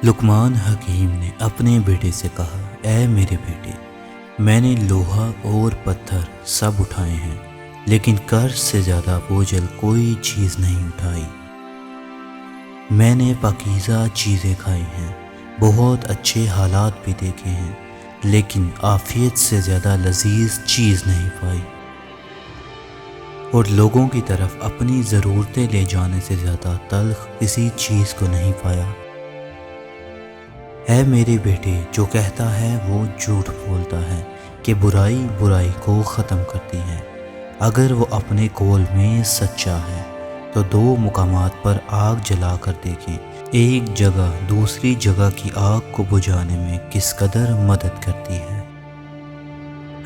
لقمان حکیم نے اپنے بیٹے سے کہا، اے میرے بیٹے، میں نے لوہا اور پتھر سب اٹھائے ہیں، لیکن قرض سے زیادہ بوجھل کوئی چیز نہیں اٹھائی۔ میں نے پاکیزہ چیزیں کھائی ہیں، بہت اچھے حالات بھی دیکھے ہیں، لیکن عافیت سے زیادہ لذیذ چیز نہیں پائی، اور لوگوں کی طرف اپنی ضرورتیں لے جانے سے زیادہ تلخ کسی چیز کو نہیں پایا۔ اے میرے بیٹے، جو کہتا ہے وہ جھوٹ بولتا ہے کہ برائی برائی کو ختم کرتی ہے۔ اگر وہ اپنے قول میں سچا ہے تو دو مقامات پر آگ جلا کر دیکھیں، ایک جگہ دوسری جگہ کی آگ کو بجھانے میں کس قدر مدد کرتی ہے۔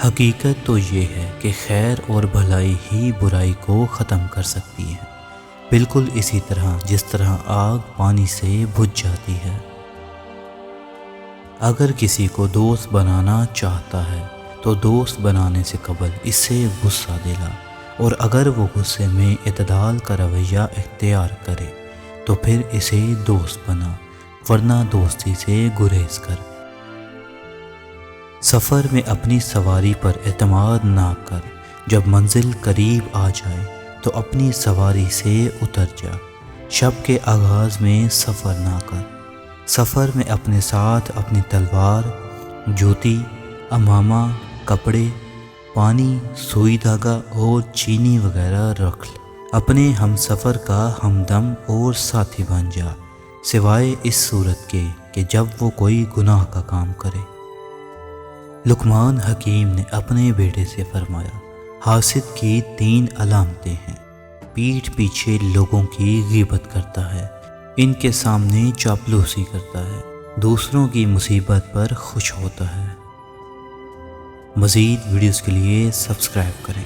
حقیقت تو یہ ہے کہ خیر اور بھلائی ہی برائی کو ختم کر سکتی ہے، بالکل اسی طرح جس طرح آگ پانی سے بجھ جاتی ہے۔ اگر کسی کو دوست بنانا چاہتا ہے تو دوست بنانے سے قبل اسے غصہ دلا، اور اگر وہ غصے میں اعتدال کا رویہ اختیار کرے تو پھر اسے دوست بنا، ورنہ دوستی سے گریز کر۔ سفر میں اپنی سواری پر اعتماد نہ کر، جب منزل قریب آ جائے تو اپنی سواری سے اتر جا۔ شب کے آغاز میں سفر نہ کر، سفر میں اپنے ساتھ اپنی تلوار، جوتی، امامہ، کپڑے، پانی، سوئی دھاگا اور چینی وغیرہ رکھ لے۔ اپنے ہم سفر کا ہمدم اور ساتھی بن جا، سوائے اس صورت کے کہ جب وہ کوئی گناہ کا کام کرے۔ لقمان حکیم نے اپنے بیٹے سے فرمایا، حاسد کی 3 علامتیں ہیں۔ پیٹھ پیچھے لوگوں کی غیبت کرتا ہے، ان کے سامنے چاپلوسی کرتا ہے، دوسروں کی مصیبت پر خوش ہوتا ہے۔ مزید ویڈیوز کے لیے سبسکرائب کریں۔